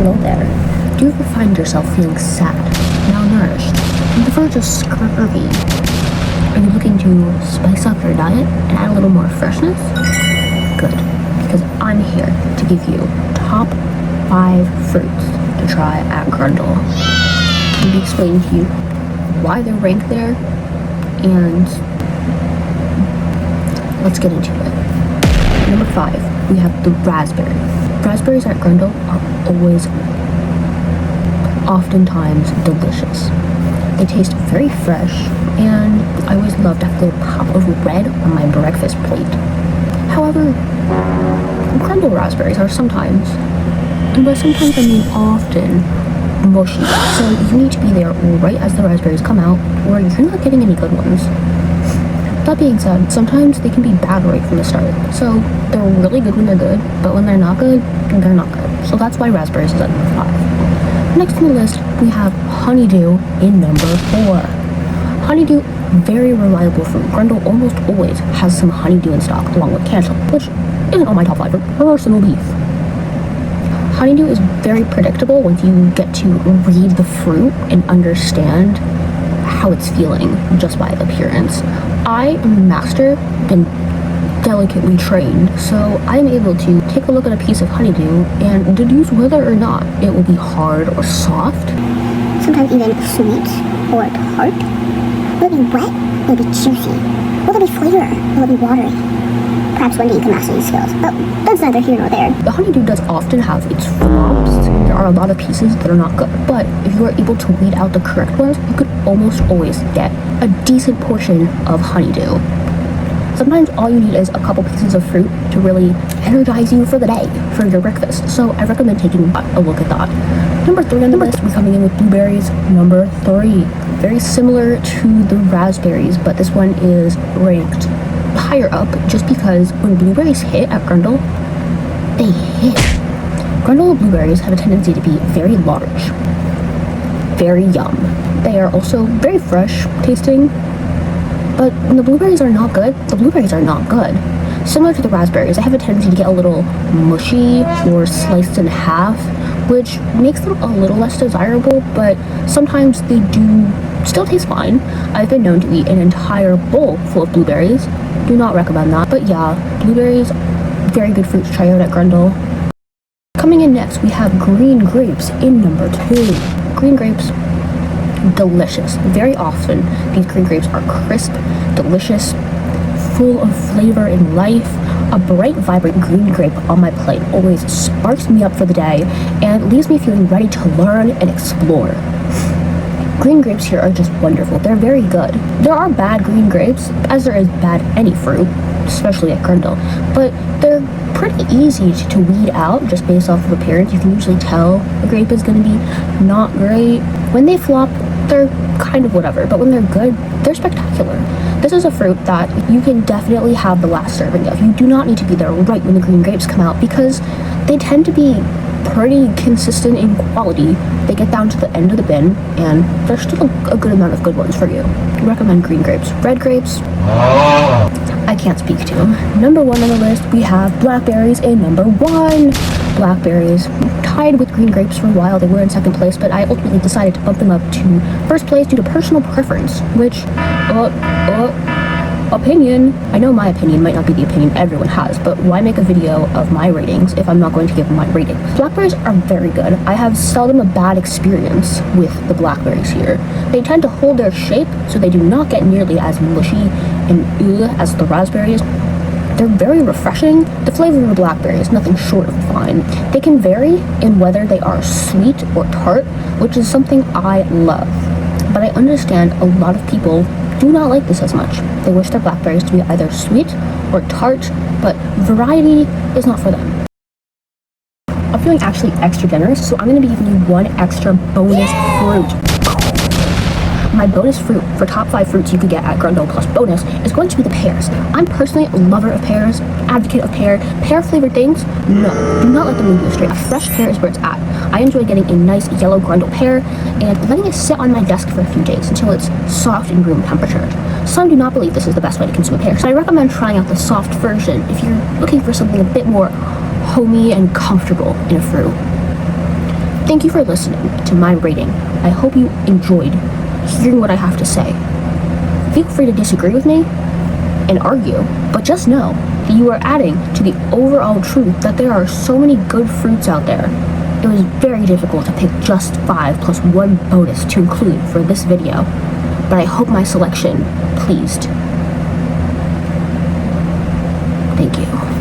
Hello there. Do you ever find yourself feeling sad, malnourished, on the verge of scurvy? Are you looking to spice up your diet and add a little more freshness? Good, because I'm here to give you top 5 fruits to try at GRUNDLE. I'll be explaining to you why they're ranked there, and let's get into it. Number 5, we have the raspberry. Raspberries at GRUNDLE are always, oftentimes, delicious. They taste very fresh, and I always love to have a little pop of red on my breakfast plate. However, GRUNDLE raspberries are sometimes, and by sometimes I mean often, mushy. So you need to be there right as the raspberries come out, or you're not getting any good ones. That being said, sometimes they can be bad right from the start. So they're really good when they're good, but when they're not good, they're not good. So that's why raspberries is at number 5. Next on the list, we have honeydew in number 4. Honeydew, very reliable fruit. GRUNDLE almost always has some honeydew in stock along with cancel, which isn't on my top 5 for arsenal beef. Honeydew is very predictable once you get to read the fruit and understand how it's feeling just by appearance. I am master and delicately trained, so I'm able to take a look at a piece of honeydew and deduce whether or not it will be hard or soft. Sometimes even sweet or tart. Will it be wet? Will it be juicy? Will there be flavor? Will it be watery? Perhaps one day you can master these skills, but that's neither here nor there. The honeydew does often have its flops. There are a lot of pieces that are not good, but if you are able to weed out the correct ones, you could almost always get a decent portion of honeydew. Sometimes all you need is a couple pieces of fruit to really energize you for the day, for your breakfast. So I recommend taking a look at that. Number 3 on the list, we're coming in with blueberries. Number 3. Very similar to the raspberries, but this one is ranked higher up just because when blueberries hit at GRUNDLE, they hit. GRUNDLE blueberries have a tendency to be very large, very yum. They are also very fresh tasting, but when the blueberries are not good, the blueberries are not good. Similar to the raspberries, they have a tendency to get a little mushy or sliced in half, which makes them a little less desirable, but sometimes they do still taste fine. I've been known to eat an entire bowl full of blueberries. Do not recommend that, but yeah, blueberries, very good fruit to try out at GRUNDLE. Coming in next, we have green grapes in number 2. Green grapes, delicious. Very often, these green grapes are crisp, delicious, full of flavor and life. A bright, vibrant green grape on my plate always sparks me up for the day and leaves me feeling ready to learn and explore. Green grapes here are just wonderful. They're very good. There are bad green grapes, as there is bad any fruit, especially at GRUNDLE, but they're pretty easy to weed out just based off of appearance. You can usually tell the grape is going to be not great. When they flop, they're kind of whatever, but when they're good, they're spectacular. This is a fruit that you can definitely have the last serving of. You do not need to be there right when the green grapes come out because they tend to be pretty consistent in quality. They get down to the end of the bin and there's still a good amount of good ones for you. I recommend green grapes. Red grapes, I can't speak to. Number 1 on the list, we have blackberries in number 1. Blackberries tied with green grapes for a while. They were in second place, but I ultimately decided to bump them up to first place due to personal preference, which opinion. I know my opinion might not be the opinion everyone has, but why make a video of my ratings if I'm not going to give my rating? Blackberries are very good. I have seldom a bad experience with the blackberries here. They tend to hold their shape, so they do not get nearly as mushy and as the raspberries. They're very refreshing. The flavor of a blackberry is nothing short of fine. They can vary in whether they are sweet or tart, which is something I love. But I understand a lot of people do not like this as much. They wish their blackberries to be either sweet or tart, but variety is not for them. I'm feeling actually extra generous, so I'm going to be giving you 1 extra bonus fruit. My bonus fruit for top 5 fruits you could get at GRUNDLE plus bonus is going to be the pears. I'm personally a lover of pears, advocate of pear flavored things. No, do not let them lead you astray. A fresh pear is where it's at. I enjoy getting a nice yellow GRUNDLE pear and letting it sit on my desk for a few days until it's soft and room temperature. Some do not believe this is the best way to consume a pear, so I recommend trying out the soft version if you're looking for something a bit more homey and comfortable in a fruit. Thank you for listening to my rating. I hope you enjoyed hearing what I have to say. Feel free to disagree with me and argue, but just know that you are adding to the overall truth that there are so many good fruits out there. It was very difficult to pick just 5 plus 1 bonus to include for this video, but I hope my selection pleased. Thank you.